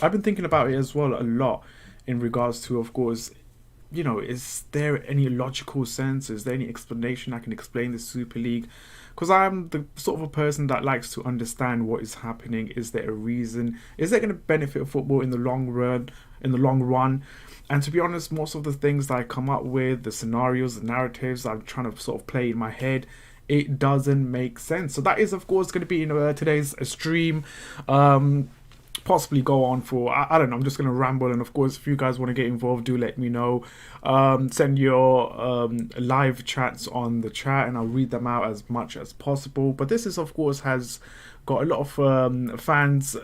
I've been thinking about it as well a lot in regards to, of course, is there any logical sense? Is there any explanation I can explain the Super League? Because I'm the sort of a person that likes to understand what is happening. Is there a reason? Is that going to benefit football in the long run? In the long run, and to be honest, most of the things that I come up with, the scenarios, the narratives I'm trying to sort of play in my head, it doesn't make sense. So that is, of course, going to be in today's stream. Um, Possibly go on for I don't know. I'm just gonna ramble, and of course, if you guys want to get involved, do let me know. Send your live chats on the chat, and I'll read them out as much as possible. But this is, of course, has got a lot of fans,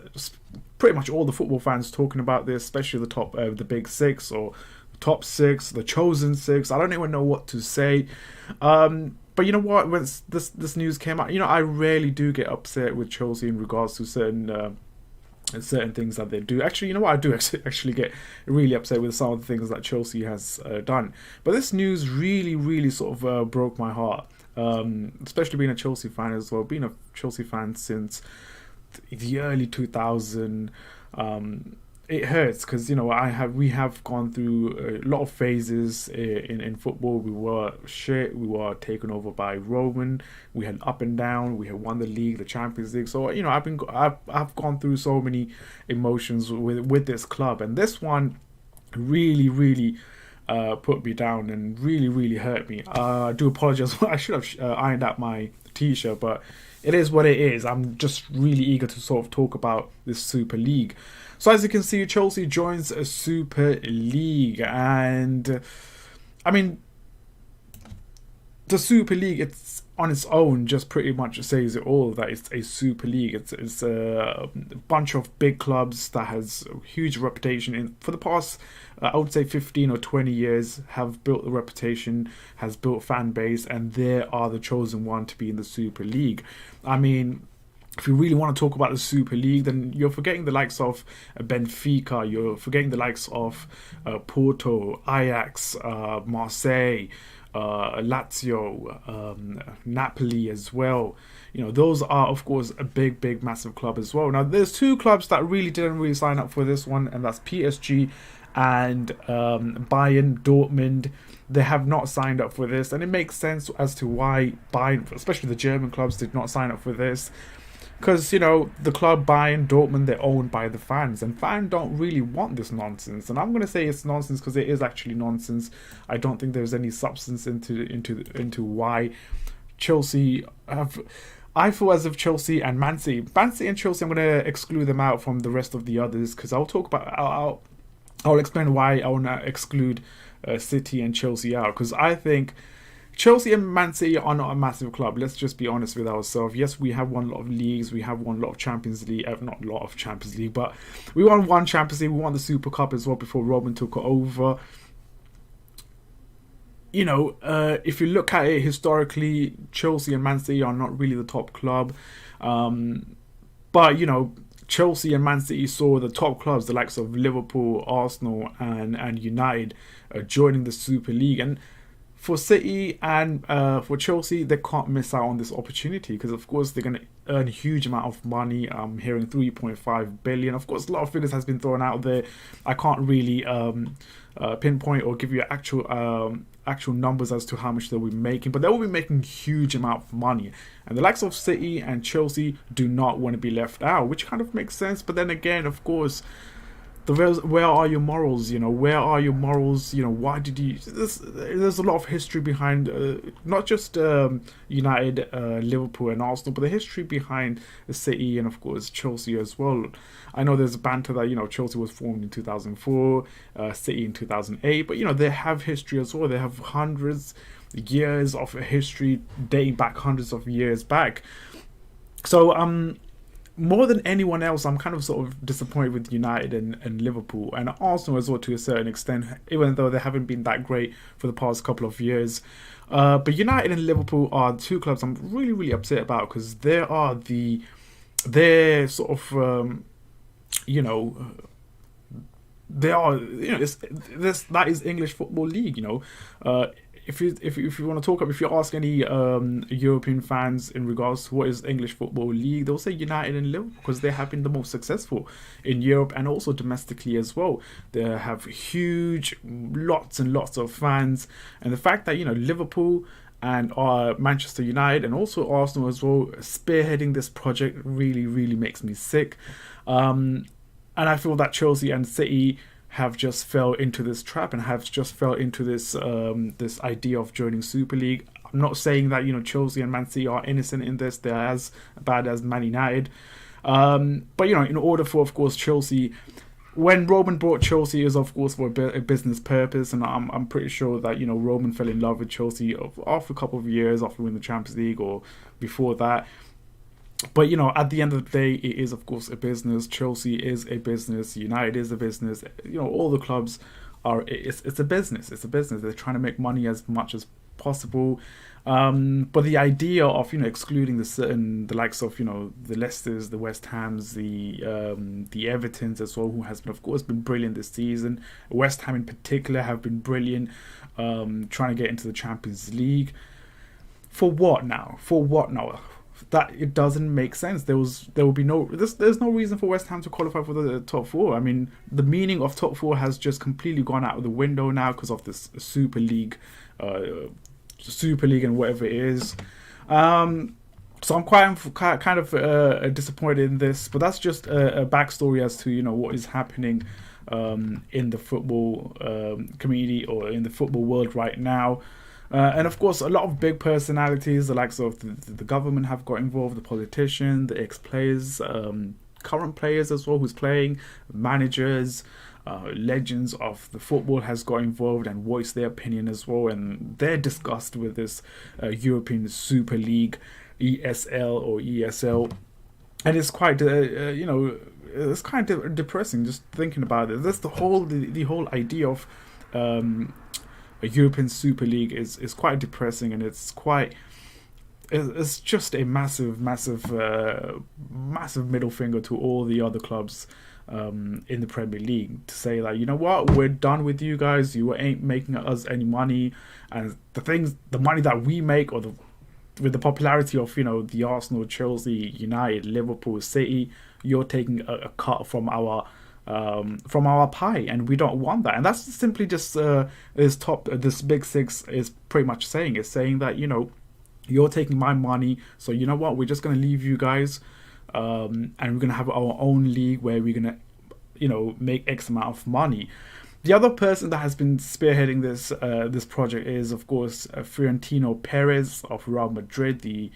pretty much all the football fans talking about this, especially the top, the big six or the top six, the chosen six. I don't even know what to say. But you know what? When this news came out, I rarely do get upset with Chelsea in regards to certain things that they do. Actually, you know what? I do actually get really upset with some of the things that Chelsea has done. But this news really, really sort of broke my heart. Especially being a Chelsea fan as well. Being a Chelsea fan since the early 2000s, it hurts because we have gone through a lot of phases in football. We were shit. We were taken over by Roman. We had up and down. We had won the league, the Champions League. So I've gone through so many emotions with this club, and this one really, really put me down and really, really hurt me. I do apologize. I should have ironed out my t-shirt, but it is what it is. I'm just really eager to sort of talk about this Super League. So as you can see, Chelsea joins a Super League, and I mean, the Super League, it's on its own just pretty much says it all, that it's a Super League. It's a bunch of big clubs that has a huge reputation in for the past I would say 15 or 20 years, have built a reputation, has built fan base, and they are the chosen one to be in the Super League. I mean, if you really want to talk about the Super League, then you're forgetting the likes of Benfica, you're forgetting the likes of Porto, Ajax, Marseille, Lazio, Napoli as well. Those are, of course, a big, big, massive club as well. Now, there's two clubs that really didn't really sign up for this one, and that's PSG and Bayern Dortmund. They have not signed up for this, and it makes sense as to why Bayern, especially the German clubs, did not sign up for this. Because, the club Bayern Dortmund, they're owned by the fans, and fans don't really want this nonsense. And I'm going to say it's nonsense because it is actually nonsense. I don't think there's any substance into why Chelsea have. I feel as if Chelsea and Man City and Chelsea, I'm going to exclude them out from the rest of the others, because I'll explain why I want to exclude City and Chelsea out, because I think Chelsea and Man City are not a massive club. Let's just be honest with ourselves. Yes, we have won a lot of leagues. We have won a lot of Champions League. Not a lot of Champions League, but we won one Champions League. We won the Super Cup as well before Roman took it over. If you look at it historically, Chelsea and Man City are not really the top club. But, Chelsea and Man City saw the top clubs, the likes of Liverpool, Arsenal, and United, joining the Super League. And for City and for Chelsea, they can't miss out on this opportunity, because, of course, they're going to earn a huge amount of money. I'm hearing 3.5 billion. Of course, a lot of figures has been thrown out there. I can't really pinpoint or give you actual numbers as to how much they'll be making, but they will be making huge amount of money. And the likes of City and Chelsea do not want to be left out, which kind of makes sense. But then again, of course, where are your morals? Where are your morals? Why did you? There's a lot of history behind not just United, Liverpool, and Arsenal, but the history behind the City and, of course, Chelsea as well. I know there's a banter that Chelsea was formed in 2004, City in 2008, but they have history as well. They have hundreds years of history dating back hundreds of years back. So more than anyone else, I'm kind of sort of disappointed with United and Liverpool and Arsenal as well, to a certain extent, even though they haven't been that great for the past couple of years. But United and Liverpool are two clubs I'm really, really upset about, because they're sort of they are, that is English Football League. if you want to talk up, if you ask any European fans in regards to what is English football league, they'll say United and Liverpool, because they have been the most successful in Europe and also domestically as well. They have huge, lots and lots of fans, and the fact that Liverpool and Manchester United and also Arsenal as well spearheading this project really, really makes me sick. And I feel that Chelsea and City have just fell into this trap and have just fell into this this idea of joining Super League. I'm not saying that Chelsea and Man City are innocent in this; they're as bad as Man United. But in order for, of course, Chelsea, when Roman brought Chelsea, is of course for a business purpose, and I'm pretty sure that Roman fell in love with Chelsea after a couple of years after winning the Champions League or before that. But at the end of the day, it is of course a business. Chelsea is a business. United is a business. All the clubs are. It's a business. It's a business. They're trying to make money as much as possible. But the idea of excluding the likes of the Leicesters, the West Hams, the Evertons as well, who has been, of course, been brilliant this season. West Ham in particular have been brilliant, trying to get into the Champions League. For what now? That it doesn't make sense. There's no reason for West Ham to qualify for the top four. I mean, the meaning of top four has just completely gone out of the window now because of this Super League and whatever it is. So I'm kind of disappointed in this, but that's just a backstory as to what is happening in the football community or in the football world right now. And of course, a lot of big personalities, the likes of the government, have got involved, the politicians, the ex-players, current players as well who's playing, managers, legends of the football has got involved and voiced their opinion as well, and they're disgusted with this European Super League, ESL or ESL, and it's quite it's kind of depressing just thinking about it. That's the whole idea of a European Super League is quite depressing, and it's just a massive middle finger to all the other clubs in the Premier League, to say that what, we're done with you guys, you ain't making us any money, and the money that we make, or with the popularity of the Arsenal, Chelsea, United, Liverpool, City, you're taking a cut from our pie, and we don't want that. And that's simply just this Big Six is pretty much saying. It's saying that you're taking my money, so what, we're just going to leave you guys, and we're going to have our own league where we're going to make X amount of money. The other person that has been spearheading this project is, of course, Florentino Perez of Real Madrid, the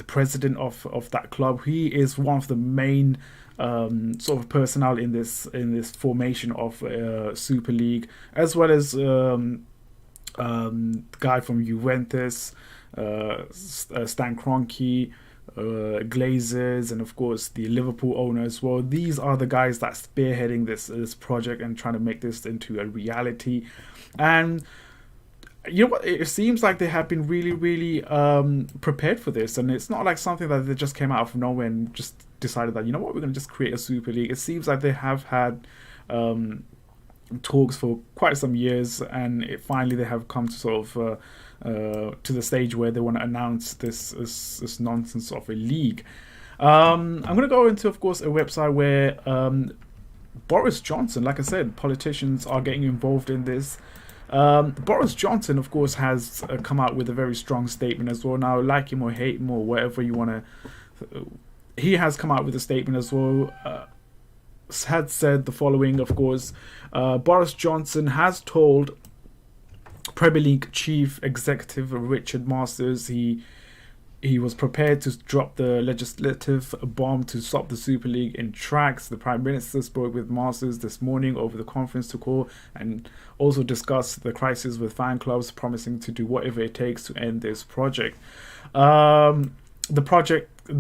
president of that club. He is one of the main sort of personnel in this formation of Super League, as well as the guy from Juventus, Stan Kroenke, Glazers, and of course the Liverpool owner as well. These are the guys that spearheading this project and trying to make this into a reality. And what, it seems like they have been really, really prepared for this, and it's not like something that they just came out of nowhere and just decided that we're going to just create a Super League. It seems like they have had talks for quite some years, and finally they have come to sort of to the stage where they want to announce this nonsense of a league. I'm going to go into, of course, a website where Boris Johnson, like I said, politicians are getting involved in this. Boris Johnson, of course, has come out with a very strong statement as well. Now, like him or hate him or whatever you want to, he has come out with a statement as well. Had said the following, of course. Boris Johnson has told Premier League Chief Executive Richard Masters he was prepared to drop the legislative bomb to stop the Super League in tracks. The Prime Minister spoke with Masters this morning over the conference call and also discussed the crisis with fan clubs, promising to do whatever it takes to end this project. The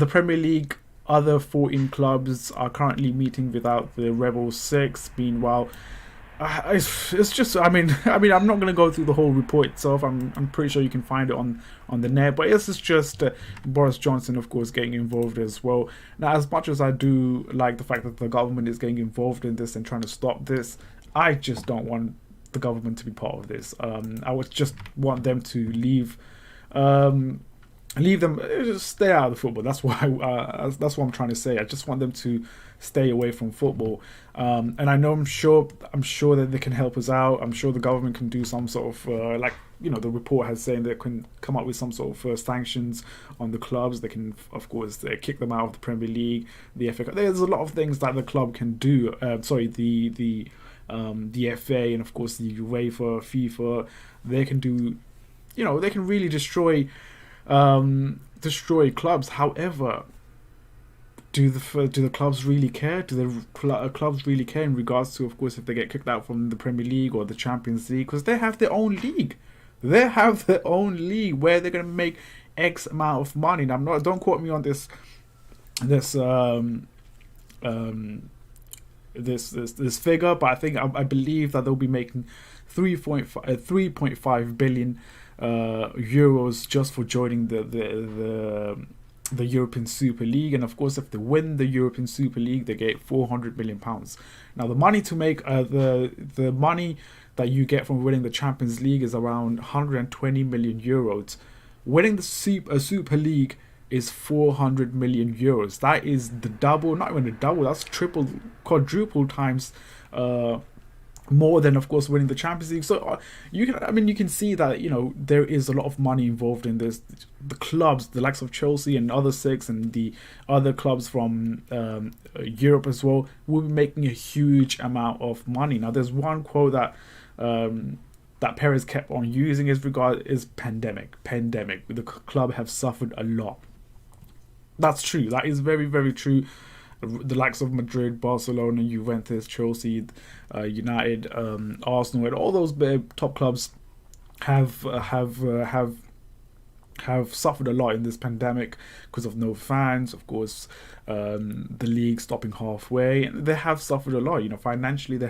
Premier League, other 14 clubs are currently meeting without the Rebel Six. Meanwhile, it's just, I mean, I'm not going to go through the whole report itself. I'm pretty sure you can find it on the net. But this is just Boris Johnson, of course, getting involved as well. Now, as much as I do like the fact that the government is getting involved in this and trying to stop this, I just don't want the government to be part of this. I would just want them to leave them, just stay out of the football. That's why that's what I'm trying to say. I just want them to stay away from football. And I know I'm sure that they can help us out. I'm sure the government can do some sort of the report has saying they can come up with some sort of sanctions on the clubs. They can, of course, kick them out of the Premier League, the FA Cup. There's a lot of things that the club can do. The FA and of course the UEFA, FIFA. They can do, they can really destroy clubs. However, do the clubs really care? Do the clubs really care in regards to, of course, if they get kicked out from the Premier League or the Champions League? Because they have their own league. They have their own league where they're going to make X amount of money. Now, don't quote me on this figure, but I believe that they'll be making 3.5 billion euros just for joining the European Super League. And of course, if they win the European Super League, they get 400 million pounds. Now, the money to make the money that you get from winning the Champions League is around 120 million euros. Winning the Super League is 400 million euros. That is the double, not even the double, that's triple, quadruple times more than, of course, winning the Champions League. So you can see that there is a lot of money involved in this. The clubs, the likes of Chelsea and other six, and the other clubs from Europe as well, will be making a huge amount of money. Now, there's one quote that Perez kept on using is pandemic. The club have suffered a lot. That's true. That is very, very true. The likes of Madrid, Barcelona, Juventus, Chelsea, United, Arsenal, and all those top clubs have suffered a lot in this pandemic because of no fans, of course, the league stopping halfway, and they have suffered a lot. Financially, they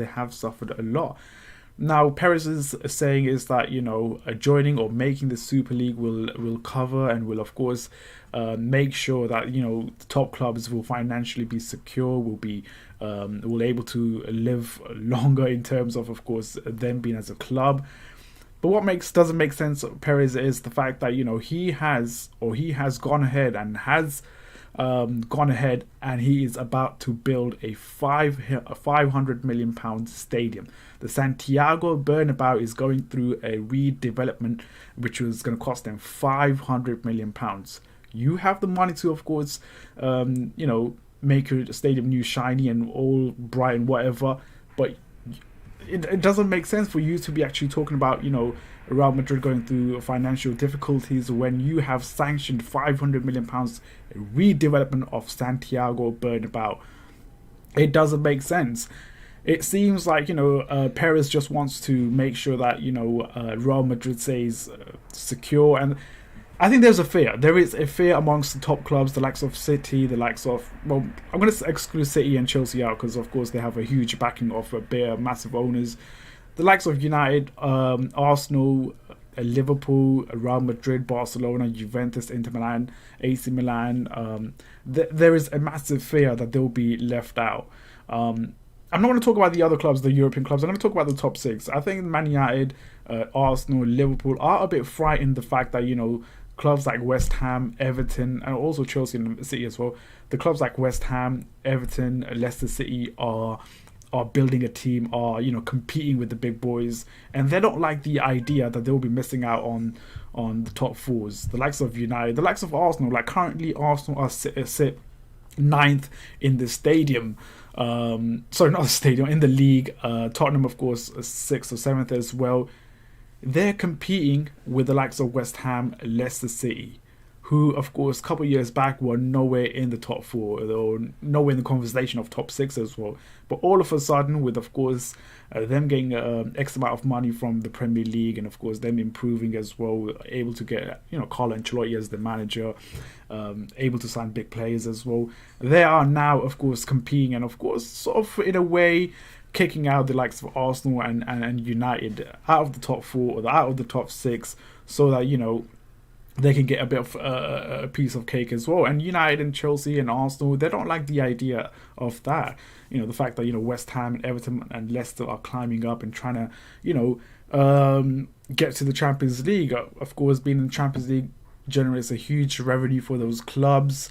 have suffered a lot. Now, Perez is saying is that joining or making the Super League will cover and will, of course, make sure that the top clubs will financially be secure, will able to live longer in terms of course, them being as a club. But what doesn't make sense, Perez, is the fact that he has gone ahead and he is about to build a 500 million pound stadium. The Santiago Bernabeu is going through a redevelopment, which was going to cost them 500 million pounds. You have the money to, of course, make your stadium new, shiny, and all bright and whatever, but it doesn't make sense for you to be actually talking about, Real Madrid going through financial difficulties when you have sanctioned 500 million pounds redevelopment of Santiago Bernabeu. It doesn't make sense. It seems like, Perez just wants to make sure that, Real Madrid stays secure. And I think there is a fear amongst the top clubs, the likes of City, the likes of, well, I'm going to exclude City and Chelsea out because, of course, they have a huge backing of massive owners. The likes of United, Arsenal, Liverpool, Real Madrid, Barcelona, Juventus, Inter Milan, AC Milan, there is a massive fear that they'll be left out. I'm not going to talk about the other clubs, the European clubs. I'm going to talk about the top six. I think Man United, Arsenal, Liverpool are a bit frightened the fact that, clubs like West Ham, Everton, and also Chelsea and City as well. The clubs like West Ham, Everton, Leicester City are building a team, are competing with the big boys, and they don't like the idea that they'll be missing out on the top fours. The likes of United, the likes of Arsenal, like currently Arsenal are sit ninth in the stadium. In the league. Tottenham, of course, 6th or 7th as well. They're competing with the likes of West Ham, Leicester City, who, of course, a couple of years back were nowhere in the top four, or nowhere in the conversation of top six as well. But all of a sudden, with, of course, them getting X amount of money from the Premier League, and, of course, them improving as well, able to get, Carlo Ancelotti as the manager, able to sign big players as well. They are now, of course, competing and, of course, sort of, in a way, kicking out the likes of Arsenal and United out of the top four or out of the top six, so that, they can get a bit of a piece of cake as well. And United and Chelsea and Arsenal, they don't like the idea of that. The fact that West Ham and Everton and Leicester are climbing up and trying to get to the Champions League. Of course, being in the Champions League generates a huge revenue for those clubs.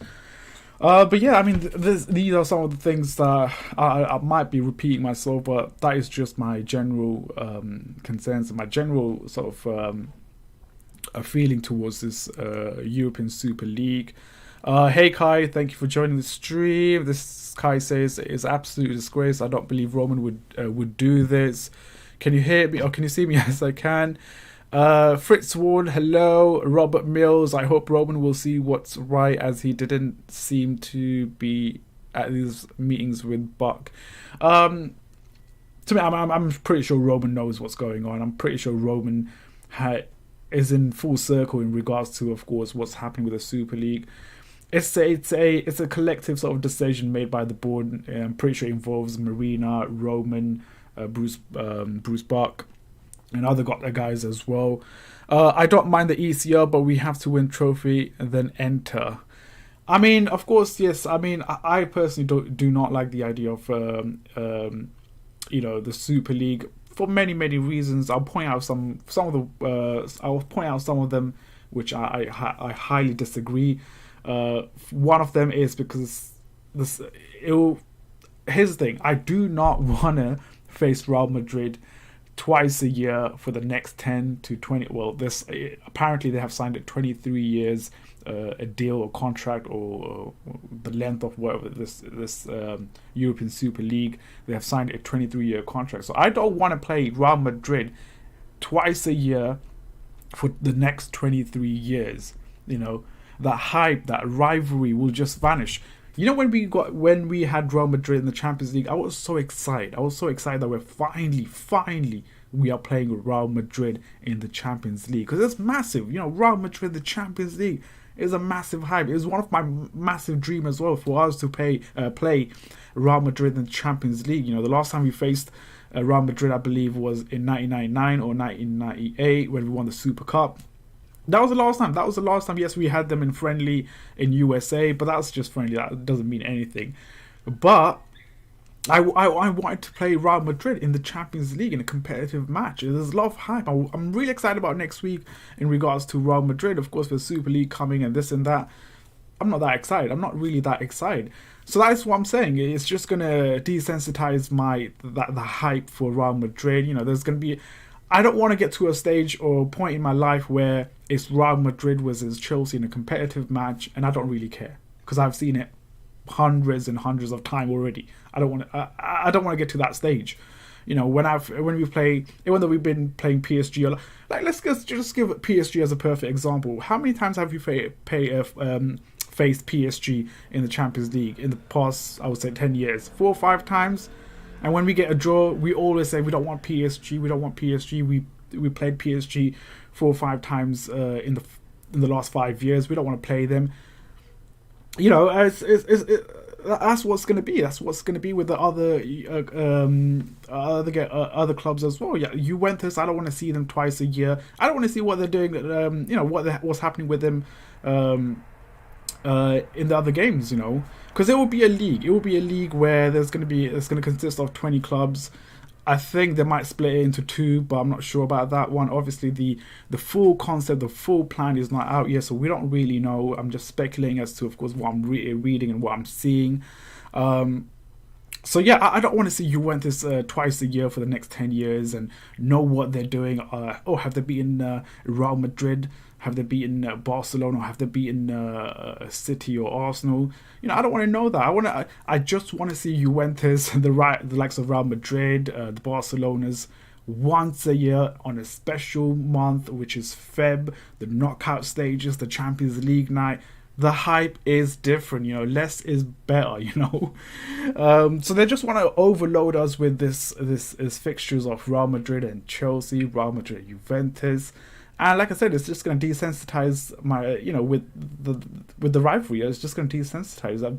But yeah, I mean, these are some of the things that I might be repeating myself, but that is just my general concerns and my general sort of a feeling towards this European Super League. Hey Kai, thank you for joining the stream. This Kai says it is absolute disgrace. I don't believe Roman would do this. Can you hear me or can you see me? Yes, I can. Fritz Ward, hello. Robert Mills, I hope Roman will see what's right as he didn't seem to be at these meetings with Buck. To me, I'm pretty sure Roman knows what's going on. I'm pretty sure Roman is in full circle in regards to, of course, what's happening with the Super League. It's a collective sort of decision made by the board. I'm pretty sure it involves Marina, Roman, Bruce Buck, and other guys as well. I don't mind the ECL, but we have to win trophy and then enter. I mean, of course, yes. I mean, I personally do not like the idea of the Super League for many reasons. I'll point out some of them which I highly disagree. One of them is because here's the thing: I do not want to face Real Madrid twice a year for the next 10 to 20. Well, this apparently they have signed a 23 years a deal or contract or the length of whatever this European Super League. They have signed a 23-year contract. So I don't want to play Real Madrid twice a year for the next 23 years. That hype, that rivalry will just vanish. When we had Real Madrid in the Champions League, I was so excited. I was so excited that we're finally we are playing with Real Madrid in the Champions League, because it's massive. Real Madrid, the Champions League is a massive hype. It was one of my massive dreams as well for us to play Real Madrid in the Champions League. The last time we faced Real Madrid, I believe, was in 1999 or 1998 when we won the Super Cup. That was the last time. Yes, we had them in friendly in USA, but that's just friendly. That doesn't mean anything. But I wanted to play Real Madrid in the Champions League in a competitive match. There's a lot of hype. I'm really excited about next week in regards to Real Madrid. Of course, with Super League coming and this and that. I'm not that excited. I'm not really that excited. So that's what I'm saying. It's just going to desensitize the hype for Real Madrid. There's going to be... I don't want to get to a stage or point in my life where it's Real Madrid versus Chelsea in a competitive match, and I don't really care because I've seen it hundreds and hundreds of times already. I don't want to get to that stage. When we've been playing PSG, let's just give PSG as a perfect example. How many times have you faced PSG in the Champions League in the past? I would say 10 years, 4 or 5 times. And when we get a draw, we always say we don't want PSG. We don't want PSG. We played PSG 4 or 5 times in the last 5 years. We don't want to play them. That's what's going to be. That's what's going to be with the other clubs as well. Yeah, Juventus. I don't want to see them twice a year. I don't want to see what they're doing. What's happening with them. In the other games, because it will be a league. It will be a league where it's going to consist of 20 clubs. I think they might split it into 2, but I'm not sure about that one. Obviously, the full concept, the full plan is not out yet, so we don't really know. I'm just speculating as to, of course, what I'm reading and what I'm seeing. So yeah, I don't want to see Juventus twice a year for the next 10 years and know what they're doing. Have they beaten Real Madrid? Have they beaten Barcelona? Or have they beaten City or Arsenal? I don't want to know that. I just want to see Juventus, the likes of Real Madrid, the Barcelonas, once a year on a special month, which is Feb, the knockout stages, the Champions League night. The hype is different, less is better, So they just want to overload us with this fixtures of Real Madrid and Chelsea, Real Madrid, Juventus. And like I said, it's just going to desensitize with the rivalry. It's just going to desensitize. I'm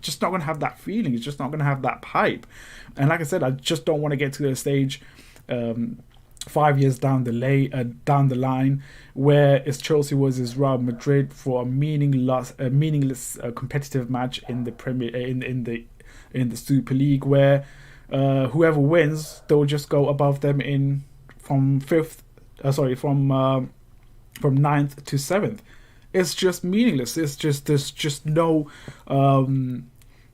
just not going to have that feeling. It's just not going to have that hype. And like I said, I just don't want to get to the stage 5 years down the line, where it's Chelsea versus Real Madrid for a meaningless competitive match in the in the Super League, where whoever wins, they'll just go above them in from fifth. From ninth to seventh. It's just meaningless. It's just there's just no hype.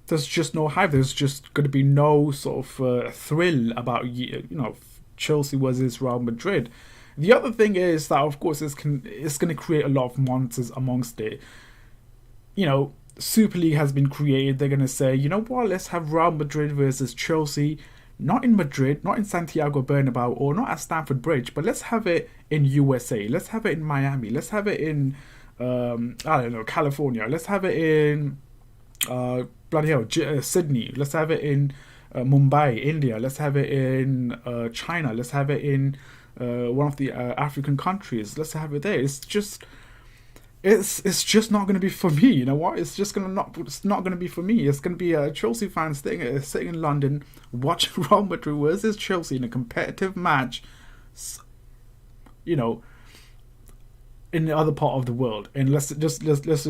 There's just going to be no sort of thrill about Chelsea versus Real Madrid. The other thing is that of course it's going to create a lot of monsters amongst it. Super League has been created. They're going to say, you know what, let's have Real Madrid versus Chelsea, not in Madrid, not in Santiago Bernabeu, or not at Stamford Bridge, but let's have it in USA. Let's have it in Miami. Let's have it in I don't know, California. Let's have it in bloody hell, Sydney. Let's have it in Mumbai, India. Let's have it in China. Let's have it in one of the African countries. Let's have it there. It's just not going to be for me. You know what? It's not going to be for me. It's going to be a Chelsea fan sitting in London watching Real Madrid versus Chelsea in a competitive match. You know, in the other part of the world, and let's just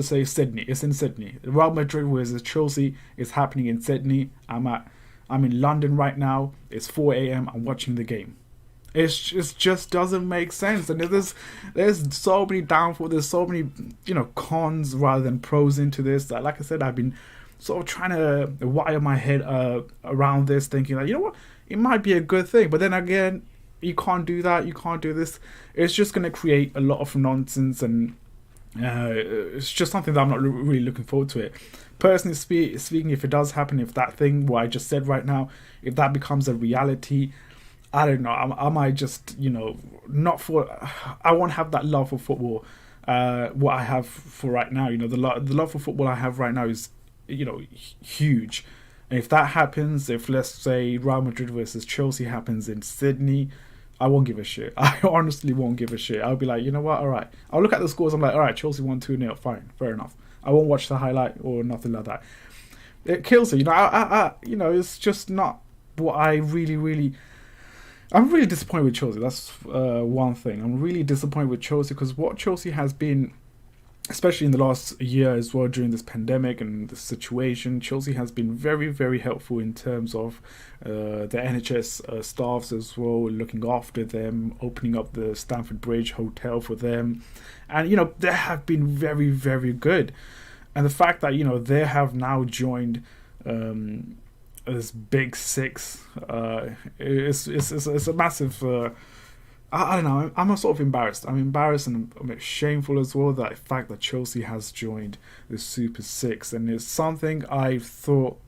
say Sydney. It's in Sydney. Real Madrid versus Chelsea is happening in Sydney. I'm in London right now. It's 4 a.m. I'm watching the game. It just doesn't make sense, and there's so many downfalls. There's so many cons rather than pros into this. That, like I said, I've been sort of trying to wire my head around this, thinking that it might be a good thing, but then again, you can't do that. You can't do this. It's just going to create a lot of nonsense, and it's just something that I'm not really looking forward to it. Personally speaking, if it does happen, if that thing what I just said right now, if that becomes a reality, I don't know. I might just, not for. I won't have that love for football. What I have for right now, the love for football I have right now is, huge. And if that happens, if let's say Real Madrid versus Chelsea happens in Sydney, I won't give a shit. I honestly won't give a shit. I'll be like, you know what? All right. I'll look at the scores. I'm like, all right, Chelsea won 2-0. Fine, fair enough. I won't watch the highlight or nothing like that. It kills it. It's just not what I really. I'm really disappointed with Chelsea. That's one thing. I'm really disappointed with Chelsea because what Chelsea has been, especially in the last year as well during this pandemic and the situation, Chelsea has been very, very helpful in terms of the NHS staffs as well, looking after them, opening up the Stamford Bridge hotel for them. And, they have been very, very good. And the fact that, they have now joined this big six, it's a massive... I don't know. I'm sort of embarrassed. I'm embarrassed and a bit shameful as well. That fact that Chelsea has joined the Super Six, and it's something I thought.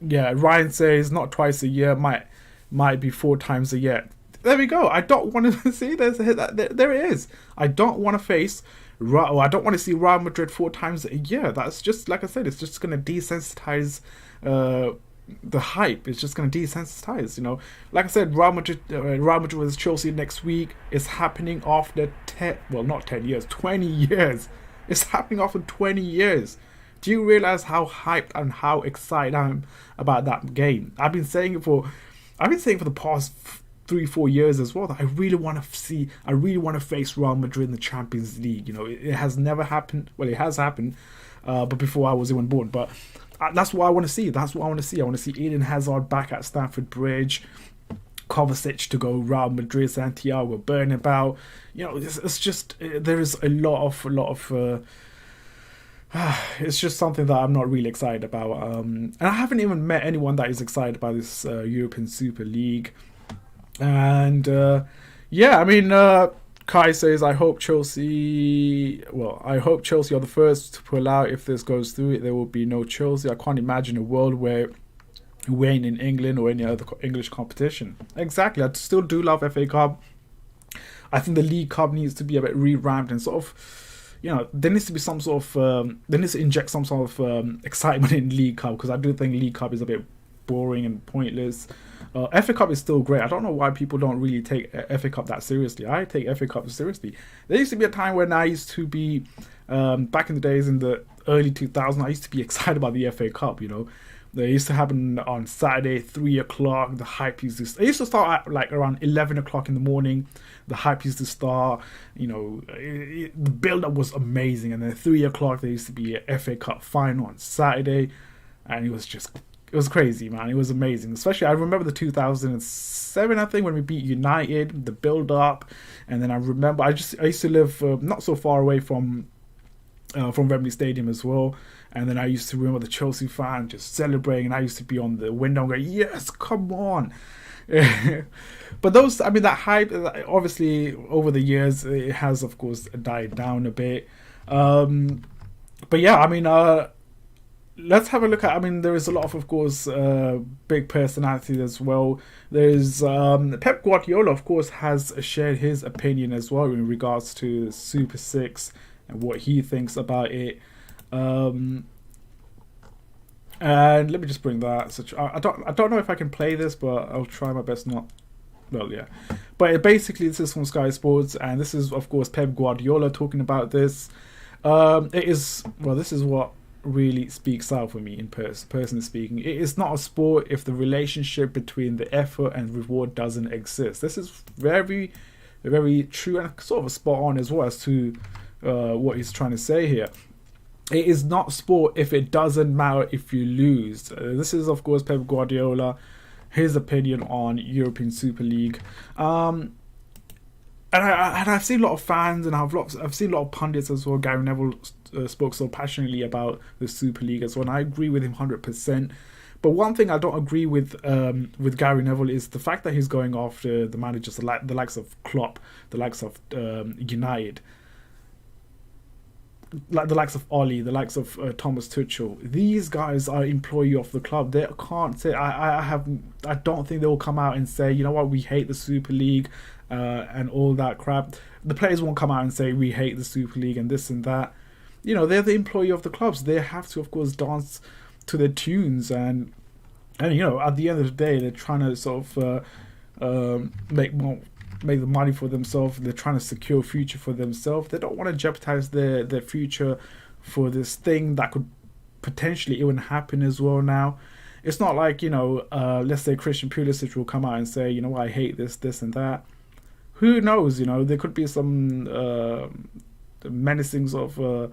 Yeah, Ryan says not twice a year, might be 4 times a year. There we go. I don't want to see there it is. I don't want to face. I don't want to see Real Madrid 4 times a year. That's just, like I said, it's just going to desensitize. The hype is just going to desensitize, Like I said, Real Madrid versus Chelsea next week is happening after 20 years. It's happening after 20 years. Do you realize how hyped and how excited I am about that game? I've been saying for the past 3-4 years as well that I really want to face Real Madrid in the Champions League. It has never happened. Well, it has happened, but before I was even born. But that's what I want to see. I want to see Eden Hazard back at Stamford Bridge, Kovacic to go Real Madrid, Santiago Bernabeu. It's just there is a lot of. It's just something that I'm not really excited about. And I haven't even met anyone that is excited about this European Super League. And Kai says, I hope Chelsea are the first to pull out. If this goes through, there will be no Chelsea. I can't imagine a world where we ain't in England or any other English competition. Exactly. I still do love FA Cup. I think the League Cup needs to be a bit revamped and sort of, there needs to be some sort of, they need to inject some sort of excitement in League Cup, because I do think League Cup is a bit boring and pointless. FA Cup is still great. I don't know why people don't really take FA Cup that seriously. I take FA Cup seriously. There used to be a time when I used to be, back in the days in the early 2000s, I used to be excited about the FA Cup, They used to happen on Saturday, 3 o'clock. The hype used to. It used to start at like around 11 o'clock in the morning. The hype used to start. The build up was amazing, and then 3 o'clock there used to be a FA Cup final on Saturday, and it was crazy, man. It was amazing. Especially, I remember the 2007, I think, when we beat United, the build up, and then I remember I used to live not so far away from Wembley Stadium as well. And then I used to remember the Chelsea fan just celebrating, and I used to be on the window going, yes, come on. But that hype, obviously, over the years, it has, of course, died down a bit. But yeah, let's have a look at, there is a lot of course, big personalities as well. There's Pep Guardiola, of course, has shared his opinion as well in regards to Super 6 and what he thinks about it. And let me just bring that. I don't know if I can play this, but I'll try my best not. Well, yeah. But basically, this is from Sky Sports, and this is, of course, Pep Guardiola talking about this. This is what really speaks out for me in personally speaking. It is not a sport if the relationship between the effort and reward doesn't exist. This is very, very true and sort of spot on as well as to what he's trying to say here. It is not sport if it doesn't matter if you lose. This is, of course, Pep Guardiola, his opinion on European Super League. And I've seen a lot of fans, and I've seen a lot of pundits as well. Gary Neville spoke so passionately about the Super League as well, and I agree with him 100%. But one thing I don't agree with Gary Neville is the fact that he's going after the managers, the likes of Klopp, the likes of United, like the likes of Oli, the likes of Thomas Tuchel. These guys are employee of the club. They can't say I don't think they will come out and say, you know what, we hate the Super League and all that crap. The players won't come out and say we hate the Super League and this and that. They're the employee of the clubs. They have to, of course, dance to their tunes, and at the end of the day, they're trying to sort of make the money for themselves. They're trying to secure a future for themselves. They don't want to jeopardize their future for this thing that could potentially even happen as well. Now, it's not like, let's say Christian Pulisic will come out and say, I hate this and that. Who knows? There could be some menacings of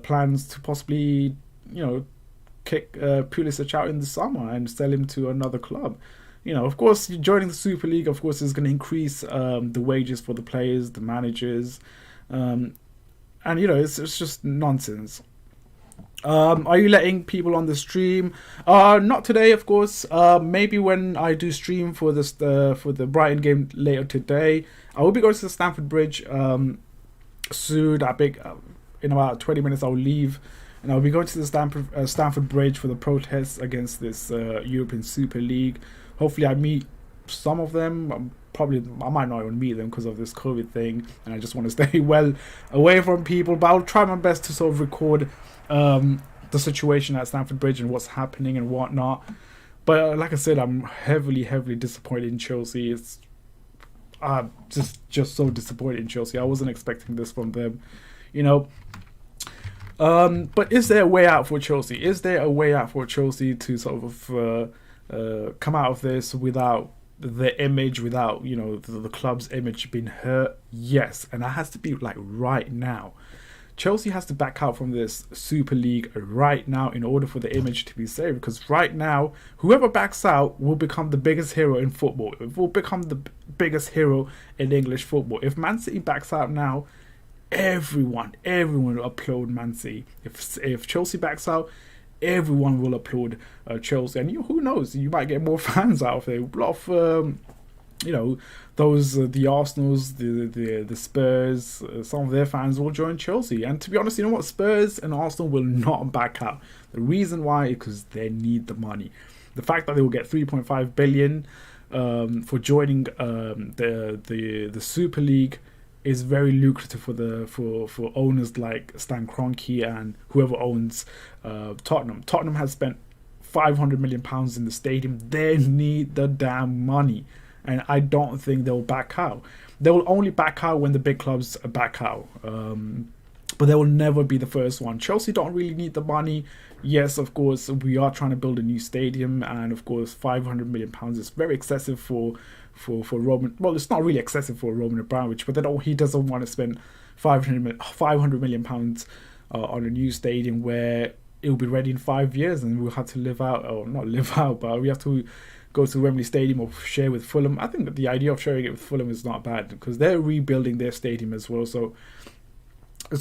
plans to possibly, kick Pulisic out in the summer and sell him to another club. Of course, joining the Super League, of course, is going to increase the wages for the players, the managers, and it's just nonsense. Are you letting people on the stream? Not today, of course. Maybe when I do stream for this for the Brighton game later today. I will be going to the Stamford Bridge soon. I think in about 20 minutes I'll leave, and I'll be going to the Stamford Bridge for the protests against this European Super League. Hopefully, I meet some of them. I might not even meet them because of this COVID thing, and I just want to stay well away from people. But I'll try my best to sort of record the situation at Stamford Bridge and what's happening and whatnot. But like I said, I'm heavily disappointed in Chelsea. It's just so disappointed in Chelsea. I wasn't expecting this from them, But is there a way out for Chelsea? Is there a way out for Chelsea to sort of come out of this without the image, without the club's image being hurt? Yes, and that has to be like right now. Chelsea has to back out from this Super League right now in order for the image to be saved, because right now whoever backs out will become the biggest hero in football. It will become the biggest hero in English football. If Man City backs out now, everyone will applaud Man City. If Chelsea backs out, everyone will applaud Chelsea, and who knows, you might get more fans out of it. A lot of those the Arsenals, the Spurs, some of their fans will join Chelsea. And to be honest, Spurs and Arsenal will not back out. The reason why is because they need the money. The fact that they will get 3.5 billion for joining the Super League is very lucrative for owners like Stan Kroenke and whoever owns Tottenham. Tottenham has spent £500 million in the stadium. They need the damn money, and I don't think they'll back out. They will only back out when the big clubs back out. but they will never be the first one. Chelsea don't really need the money. Yes, of course, we are trying to build a new stadium, and of course, £500 million is very excessive for Roman. Well, it's not really excessive for Roman Abramovich, but he doesn't want to spend £500 million on a new stadium where it will be ready in 5 years, and we'll have to live out, or not live out, but we have to go to Wembley Stadium or share with Fulham. I think that the idea of sharing it with Fulham is not bad because they're rebuilding their stadium as well. So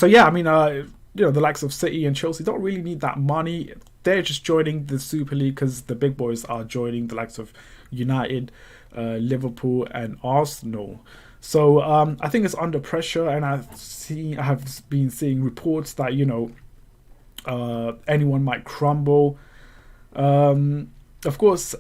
yeah, I mean, the likes of City and Chelsea don't really need that money. They're just joining the Super League because the big boys are joining, the likes of United, Liverpool, and Arsenal. So I think it's under pressure, and I have been seeing reports that anyone might crumble. Of course,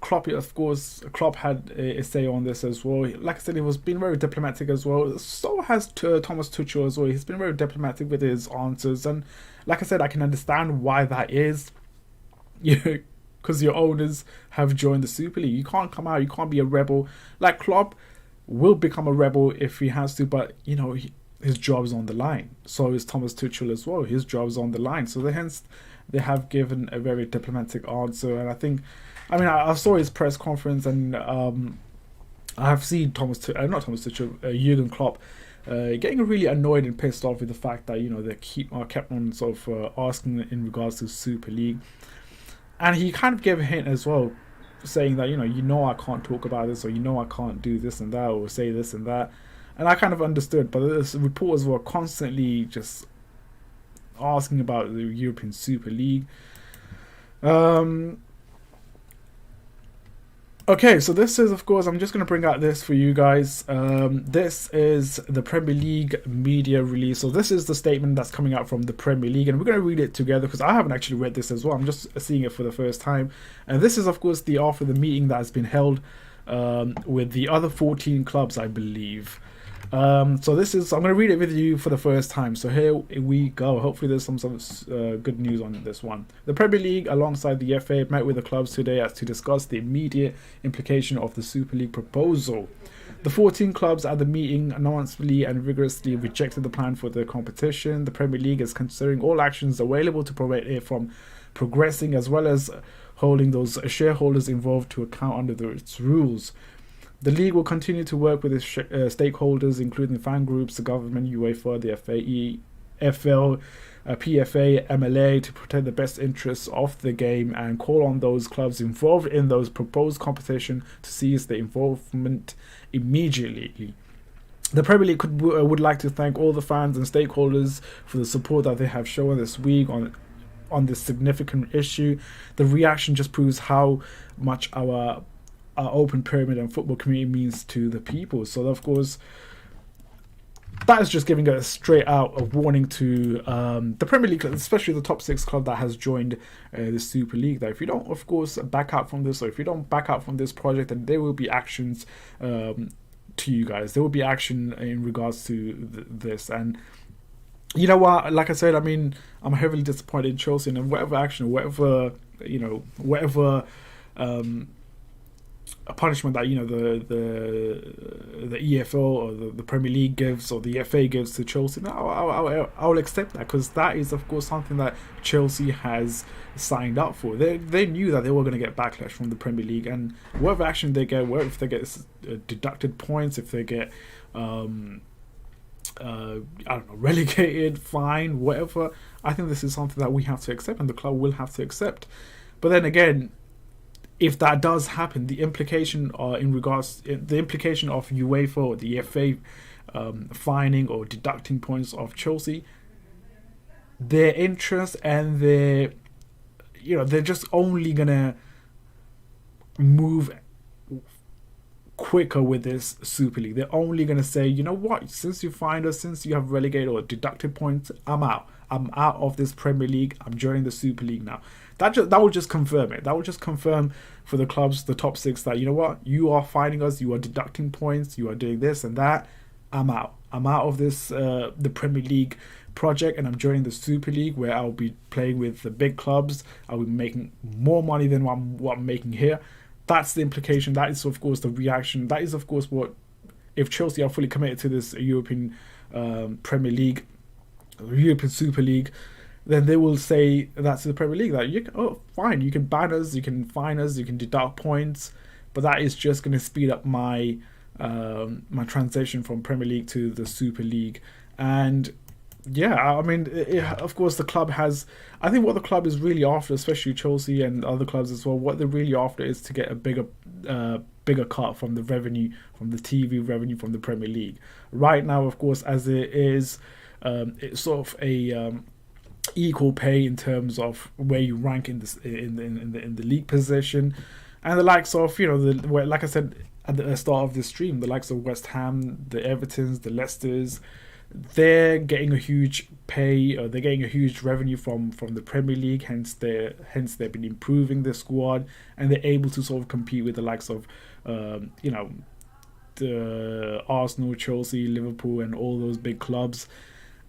Klopp had a say on this as well. Like I said, he was being very diplomatic as well. So has Thomas Tuchel as well. He's been very diplomatic with his answers, and like I said, I can understand why that is. Because your owners have joined the Super League. You can't come out. You can't be a rebel. Like Klopp will become a rebel if he has to, but his job's on the line. So is Thomas Tuchel as well. His job's on the line. So they have given a very diplomatic answer, and I saw his press conference, and I have seen Jurgen Klopp getting really annoyed and pissed off with the fact that they kept on sort of asking in regards to Super League, and he kind of gave a hint as well, saying that I can't talk about this, or I can't do this and that, or say this and that, and I kind of understood, but the reporters were constantly just asking about the European Super League. Okay, so this is, of course, I'm just going to bring out this for you guys. This is the Premier League media release. So this is the statement that's coming out from the Premier League, and we're going to read it together because I haven't actually read this as well. I'm just seeing it for the first time. And this is, of course, after the meeting that has been held with the other 14 clubs, I believe. I'm going to read it with you for the first time. So here we go. Hopefully there's some good news on this one. The Premier League, alongside the FA, met with the clubs today to discuss the immediate implication of the Super League proposal. The 14 clubs at the meeting anonymously and vigorously rejected the plan for the competition. The Premier League is considering all actions available to prevent it from progressing, as well as holding those shareholders involved to account under its rules. The league will continue to work with its stakeholders, including fan groups, the government, UEFA, the FL, PFA, MLA, to protect the best interests of the game and call on those clubs involved in those proposed competition to cease their involvement immediately. The Premier League would like to thank all the fans and stakeholders for the support that they have shown this week on this significant issue. The reaction just proves how much our open pyramid and football community means to the people. So of course, that is just giving a straight out a warning to the Premier League, especially the top 6 club that has joined the Super League, that if you don't, of course, back out from this, or if you don't back out from this project, then there will be actions to you guys. There will be action in regards to this. And you know what, like I said, I'm heavily disappointed in Chelsea, and whatever action, whatever a punishment that the EFL or the Premier League gives, or the FA gives to Chelsea, I'll accept that, because that is, of course, something that Chelsea has signed up for. They knew that they were going to get backlash from the Premier League, and whatever action they get, if they get deducted points, if they get relegated, fine, whatever, I think this is something that we have to accept, and the club will have to accept. But then again, if that does happen, the implication of UEFA or the FA fining or deducting points of Chelsea, their interest and they're just only gonna move quicker with this Super League. They're only gonna say, you know what, since you fined us, since you have relegated or deducted points, I'm out of this Premier League. I'm joining the Super League now. That will just confirm it. That will just confirm for the clubs, the top 6, that, you know what, you are fining us, you are deducting points, you are doing this and that. I'm out of this the Premier League project, and I'm joining the Super League, where I'll be playing with the big clubs. I'll be making more money than what I'm making here. That's the implication. That is, of course, the reaction. That is, of course, what, if Chelsea are fully committed to this European Premier League European Super League, then they will say that's the Premier League. That oh, fine, you can ban us, you can fine us, you can deduct points, but that is just going to speed up my transition from Premier League to the Super League. And yeah, I mean, of course, the club has. I think what the club is really after, especially Chelsea and other clubs as well, what they're really after is to get a bigger cut from the revenue, from the TV revenue from the Premier League. Right now, of course, as it is, it's sort of a equal pay in terms of where you rank in this in the league position, and the likes of like I said at the start of this stream, the likes of West Ham, the Evertons, the Leicesters, they're getting a huge pay, or they're getting a huge revenue from the Premier League. Hence they've been improving their squad, and they're able to sort of compete with the likes of the Arsenal, Chelsea, Liverpool, and all those big clubs.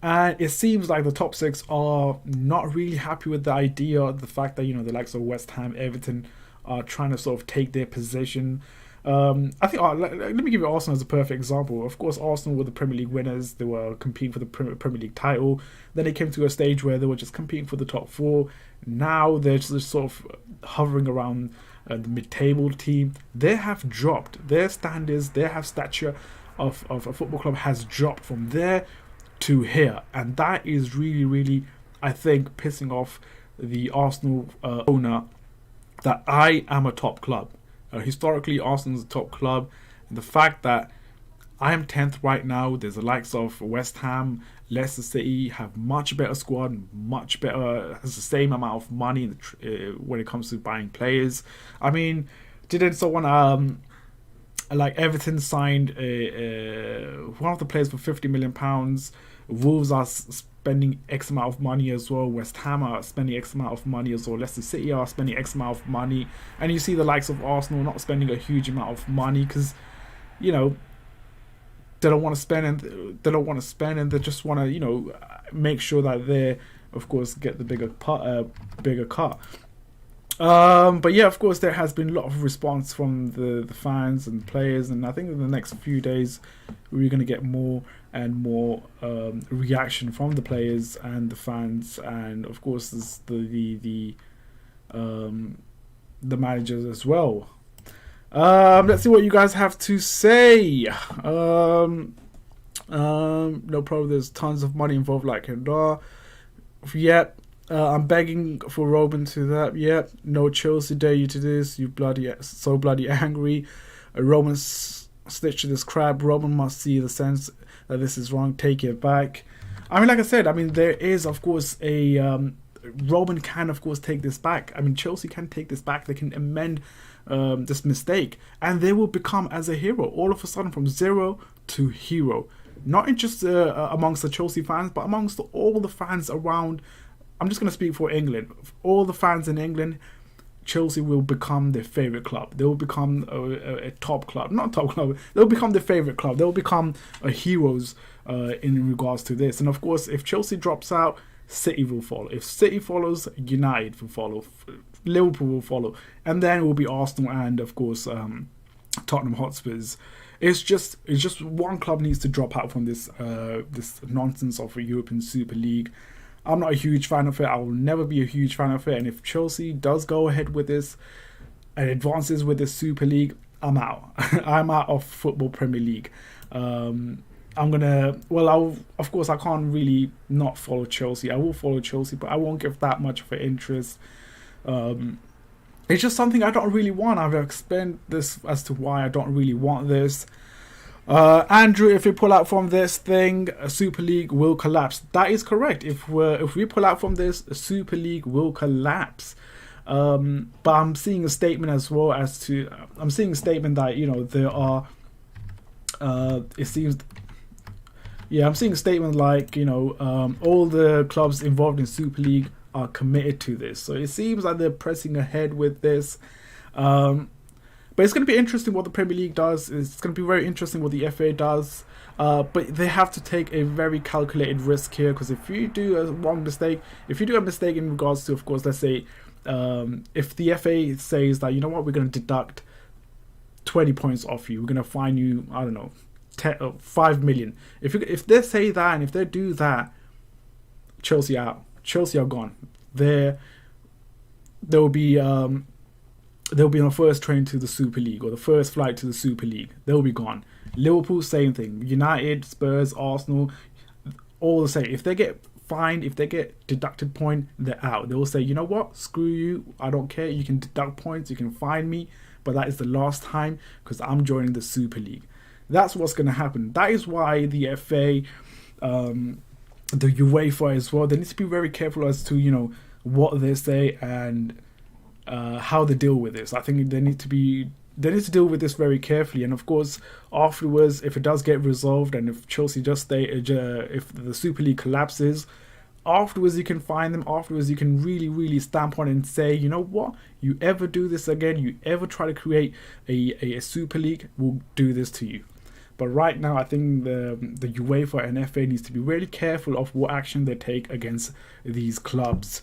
And it seems like the top six are not really happy with the idea, the fact that the likes of West Ham, Everton are trying to sort of take their position. I think let me give you Arsenal as a perfect example. Of course, Arsenal were the Premier League winners. They were competing for the Premier League title. Then they came to a stage where they were just competing for the top four. Now they're just sort of hovering around the mid-table team. They have dropped their standards. Their stature of a football club has dropped from there to here, and that is really, really, I think, pissing off the Arsenal owner. That I am a top club. Historically, Arsenal's a top club, and the fact that I am 10th right now, there's the likes of West Ham, Leicester City have much better squad, much better, has the same amount of money when it comes to buying players. I mean, didn't someone like Everton signed one of the players for £50 million. Wolves are spending X amount of money as well. West Ham are spending X amount of money as well. Leicester City are spending X amount of money. And you see the likes of Arsenal not spending a huge amount of money because, they don't want to spend, and they just want to, make sure that they, of course, get the bigger cut. But yeah, of course, there has been a lot of response from the fans and players, and I think in the next few days we're going to get more and more reaction from the players and the fans, and of course the managers as well. Let's see what you guys have to say. No problem. There's tons of money involved, like yep. I'm begging for Robin to that. Yep. No Chelsea dare you to this. You so bloody angry. Roman stitch to this crap. Robin must see the sense that this is wrong. Take it back. I mean, like I said, there is, of course, Robin can, of course, take this back. I mean, Chelsea can take this back. They can amend this mistake, and they will become as a hero all of a sudden, from zero to hero. Not just amongst the Chelsea fans, but amongst all the fans around. I'm just going to speak for England. All the fans in England, Chelsea will become their favourite club. They will become a top club. Not top club. They will become their favourite club. They will become heroes in regards to this. And of course, if Chelsea drops out, City will follow. If City follows, United will follow. Liverpool will follow. And then it will be Arsenal and, of course, Tottenham Hotspurs. It's just one club needs to drop out from this nonsense of a European Super League. I'm not a huge fan of it. I will never be a huge fan of it. And if Chelsea does go ahead with this and advances with this Super League, I'm out. I'm out of Football Premier League. Of course, I can't really not follow Chelsea. I will follow Chelsea, but I won't give that much of an interest. It's just something I don't really want. I've explained this as to why I don't really want this. Andrew, if we pull out from this thing, a Super League will collapse. That is correct. If we pull out from this, a Super League will collapse. But I'm seeing a statement as well I'm seeing a statement that there are. It seems. Yeah, I'm seeing a statement like all the clubs involved in Super League are committed to this. So it seems like they're pressing ahead with this. But it's going to be interesting what the Premier League does. It's going to be very interesting what the FA does. But they have to take a very calculated risk here, because if you do a mistake in regards to, of course, let's say, if the FA says that, we're going to deduct 20 points off you, we're going to fine you, I don't know, 5 million. If they say that, and if they do that, Chelsea out. Chelsea are gone. They'll be on the first train to the Super League, or the first flight to the Super League. They'll be gone. Liverpool, same thing. United, Spurs, Arsenal, all the same. If they get fined, if they get deducted point, they're out. They will say, you know what, screw you, I don't care. You can deduct points, you can fine me, but that is the last time, because I'm joining the Super League. That's what's going to happen. That is why the FA, the UEFA as well, they need to be very careful as to, you know, what they say and how they deal with this. I think they need to deal with this very carefully. And of course, afterwards, if it does get resolved, and if Chelsea just stay, if the Super League collapses, afterwards you can find them. Afterwards, you can really, really stamp on it and say, you know what? You ever do this again? You ever try to create a Super League? We'll do this to you. But right now, I think the UEFA and FA needs to be really careful of what action they take against these clubs.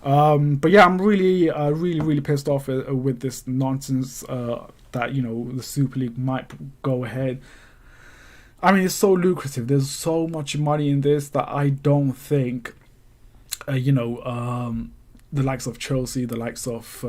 But yeah, I'm really, really pissed off with this nonsense that, you know, the Super League might go ahead. I mean, it's so lucrative. There's so much money in this that I don't think, the likes of Chelsea, the likes of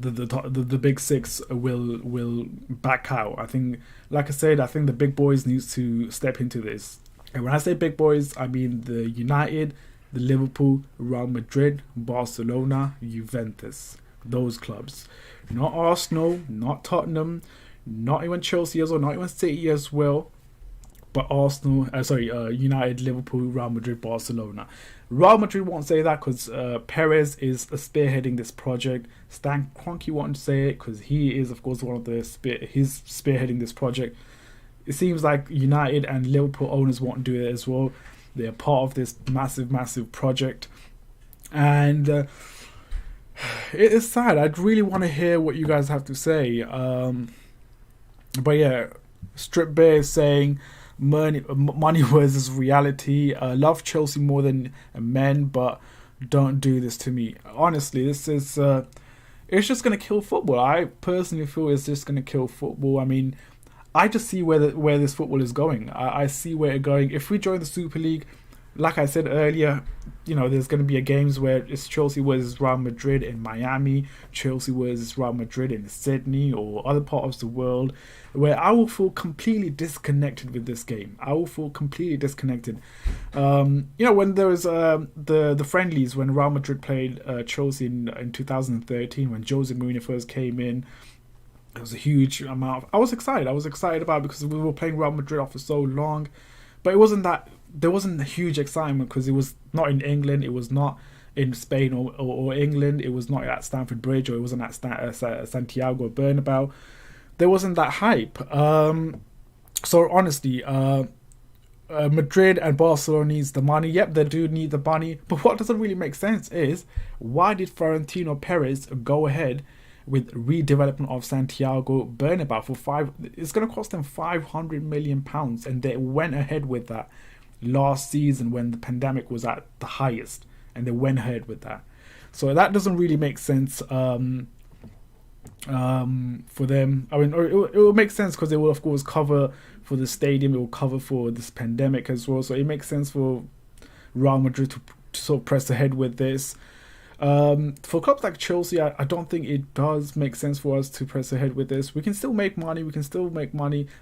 the big six will back out. I think, like I said, I think the big boys needs to step into this. And when I say big boys, I mean the United, the Liverpool, Real Madrid, Barcelona, Juventus. Those clubs. Not Arsenal, not Tottenham, not even Chelsea as well, not even City as well. But United, Liverpool, Real Madrid, Barcelona. Real Madrid won't say that because Perez is spearheading this project. Stan Kroenke won't say it because he is, of course, one of he's spearheading this project. It seems like United and Liverpool owners won't do it as well. They're part of this massive project. And it is sad. I'd really want to hear what you guys have to say. But yeah, Strip Bear is saying, money versus reality. Love Chelsea more than men, but don't do this to me. Honestly, this is it's just gonna kill football. I personally feel it's just gonna kill football. I mean, I just see where this football is going. I see where it's going. If we join the Super League, like I said earlier, you know, there's going to be a games where it's Chelsea versus Real Madrid in Miami, Chelsea versus Real Madrid in Sydney or other parts of the world, where I will feel completely disconnected with this game. I will feel completely disconnected. You know, when there was the friendlies, when Real Madrid played Chelsea in 2013, when Jose Mourinho first came in, it was a huge amount. I was excited about it because we were playing Real Madrid for so long, but there wasn't a huge excitement because it was not in England, it was not in Spain or England, it was not at Stamford Bridge, or it wasn't at Santiago Bernabeu. There wasn't that hype. So honestly, Madrid and Barcelona needs the money. Yep, they do need the money. But what doesn't really make sense is, why did Florentino Perez go ahead with redevelopment of Santiago Bernabeu it's going to cost them £500 million, and they went ahead with that last season when the pandemic was at the highest, and they went ahead with that. So that doesn't really make sense for them. I mean, it will make sense because it will, of course, cover for the stadium, it will cover for this pandemic as well. So it makes sense for Real Madrid to sort of press ahead with this. For clubs like Chelsea, I don't think it does make sense for us to press ahead with this. We can still make money.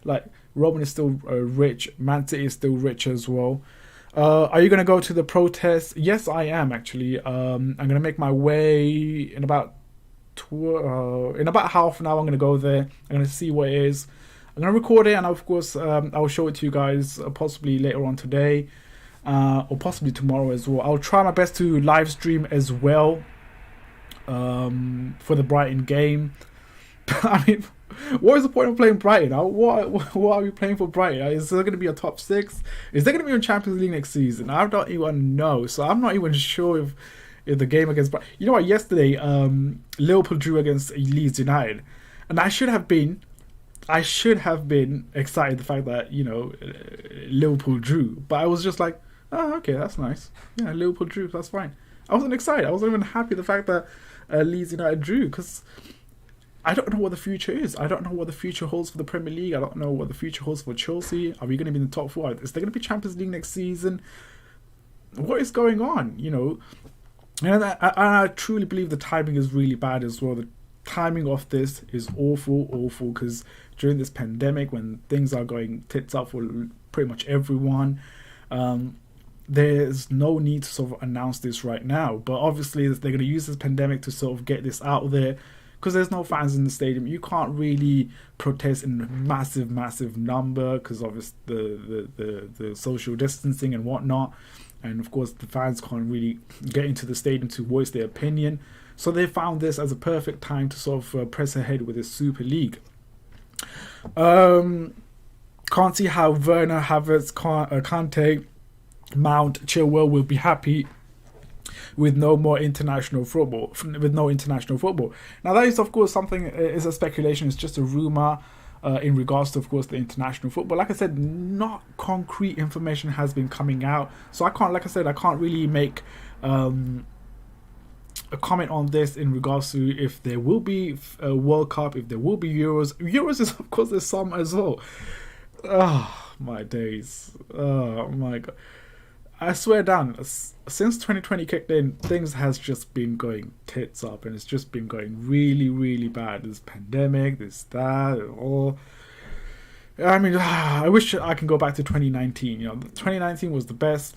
Like, Robin is still rich. Man City is still rich as well. Are you going to go to the protest? Yes, I am, actually. I'm going to make my way in about half an hour. I'm going to go there. I'm going to see what it is. I'm going to record it, and of course, I'll show it to you guys possibly later on today. Or possibly tomorrow as well. I'll try my best to live stream as well for the Brighton game. I mean, what is the point of playing Brighton? What are we playing for Brighton? Is there going to be a top 6? Is there going to be a Champions League next season? I don't even know. So I'm not even sure if the game against Brighton... You know what? Yesterday, Liverpool drew against Leeds United. And I should have been excited the fact that, you know, Liverpool drew. But I was just like, oh, okay, that's nice. Yeah, Liverpool drew, that's fine. I wasn't excited. I wasn't even happy the fact that Leeds United drew, because I don't know what the future is. I don't know what the future holds for the Premier League. I don't know what the future holds for Chelsea. Are we going to be in the top 4? Is there going to be Champions League next season? what is going on, you know? And I truly believe the timing is really bad as well. The timing of this is awful, because during this pandemic, when things are going tits up for pretty much everyone, there's no need to sort of announce this right now. But obviously, they're going to use this pandemic to sort of get this out there, because there's no fans in the stadium. You can't really protest in a massive number because of the social distancing and whatnot. And of course, the fans can't really get into the stadium to voice their opinion. So they found this as a perfect time to sort of press ahead with the Super League. Can't see how Werner, Havertz, Kante, Mount, Chilwell will be happy with no international football. Now that is of course something, is a speculation. It's just a rumor in regards to, of course, the international football. Like I said, not concrete information has been coming out, so I can't really make a comment on this in regards to if there will be a World Cup, if there will be Euros is of course there's some as well. Oh my days, oh my god, I swear down, since 2020 kicked in, things has just been going tits up, and it's just been going really bad. This pandemic, this, that, and all. I mean, I wish I can go back to 2019. 2019 was the best,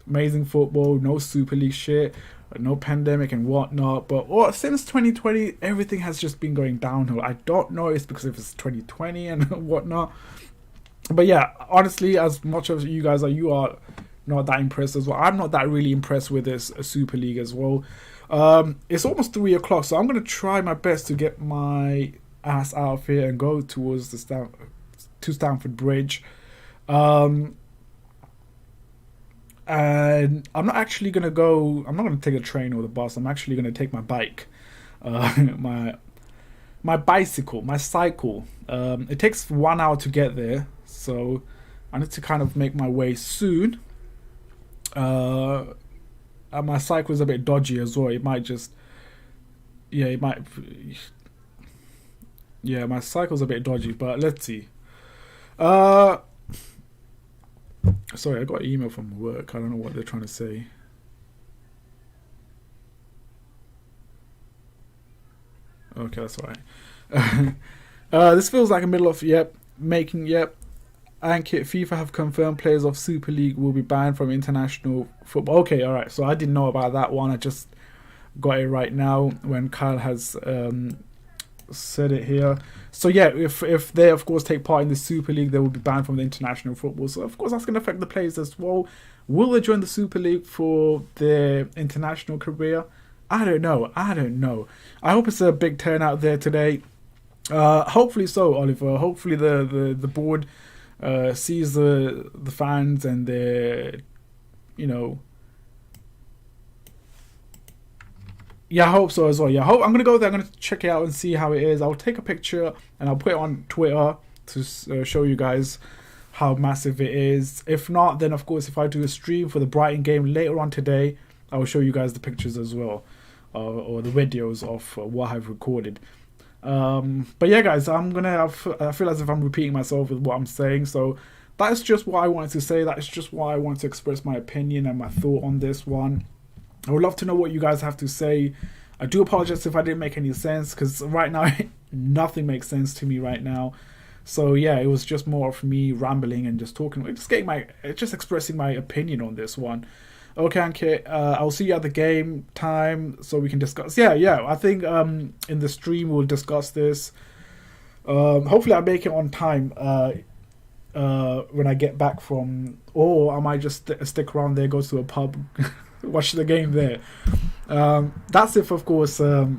amazing football, no Super League shit, no pandemic and whatnot. But since 2020, everything has just been going downhill. I don't know if it's because of it's 2020 and whatnot. But yeah, honestly, as much as you guys are not that impressed as well. I'm not that really impressed with this Super League as well. It's almost 3 o'clock, so I'm going to try my best to get my ass out of here and go towards to Stamford Bridge. And I'm not actually going to go... I'm not going to take a train or the bus. I'm actually going to take my bike. My cycle. It takes 1 hour to get there, so I need to kind of make my way soon. And my cycle is a bit dodgy as well. My cycle's a bit dodgy, but let's see. Sorry, I got an email from work. I don't know what they're trying to say. Okay, that's alright. This feels like a middle of Ankit, FIFA have confirmed players of Super League will be banned from international football. Okay, alright, so I didn't know about that one. I just got it right now when Kyle has said it here. So yeah, if they of course take part in the Super League, they will be banned from the international football. So of course that's going to affect the players as well. Will they join the Super League for their international career? I don't know. I hope it's a big turnout there today. Hopefully so, Oliver. Hopefully the board sees the fans and their, yeah, I hope so as well. Yeah, I'm gonna go there. I'm gonna check it out and see how it is. I'll take a picture and I'll put it on Twitter to show you guys how massive it is. If not, then of course, if I do a stream for the Brighton game later on today, I will show you guys the pictures as well, or the videos of what I've recorded. But yeah, guys, I feel as if I'm repeating myself with what I'm saying. So that's just what I wanted to say. That is just why I wanted to express my opinion and my thought on this one. I would love to know what you guys have to say. I do apologize if I didn't make any sense, because right now nothing makes sense to me right now. So yeah, it was just more of me rambling and just talking, just expressing my opinion on this one. Okay, Ankit, I'll see you at the game time so we can discuss. Yeah, I think in the stream we'll discuss this. Hopefully I make it on time when I get back from, or I might just stick around there, go to a pub, watch the game there. That's if, of course, if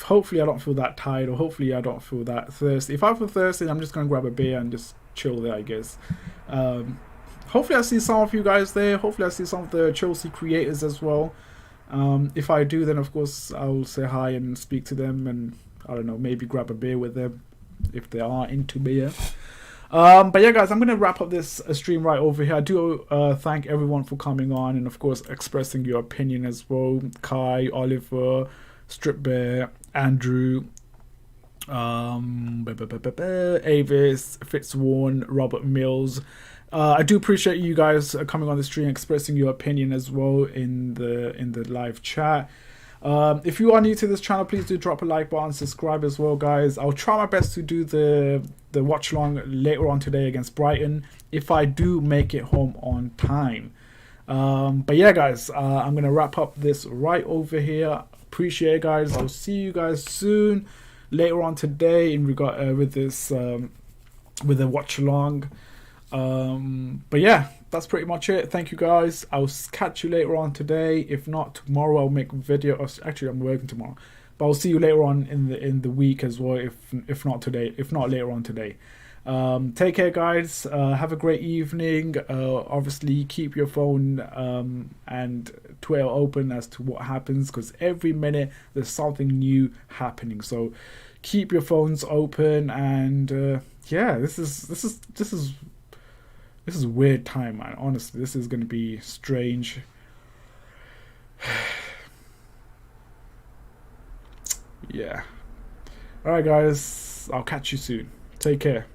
hopefully I don't feel that tired, or hopefully I don't feel that thirsty. If I feel thirsty, I'm just going to grab a beer and just chill there, I guess. Hopefully I see some of you guys there. Hopefully I see some of the Chelsea creators as well. If I do, then of course I'll say hi and speak to them, and I don't know, maybe grab a beer with them if they are into beer. But yeah, guys, I'm going to wrap up this stream right over here. I do thank everyone for coming on and of course expressing your opinion as well. Kai, Oliver, Strip Bear, Andrew, Avis, Fitzwarren, Robert Mills, I do appreciate you guys coming on the stream, expressing your opinion as well in the live chat. If you are new to this channel, please do drop a like button, subscribe as well, guys. I'll try my best to do the watch along later on today against Brighton if I do make it home on time. But yeah, guys, I'm gonna wrap up this right over here. Appreciate it, guys. I'll see you guys soon later on today in regard with this with the watch along. But yeah, that's pretty much it. Thank you, guys. I'll catch you later on today. If not tomorrow, I'll make a video. Actually, I'm working tomorrow, but I'll see you later on in the week as well. If not today, if not later on today. Take care, guys. Have a great evening. Obviously, keep your phone and Twitter open as to what happens, because every minute there's something new happening. So keep your phones open, and yeah, this is a weird time, man. Honestly, this is going to be strange. Yeah. Alright, guys. I'll catch you soon. Take care.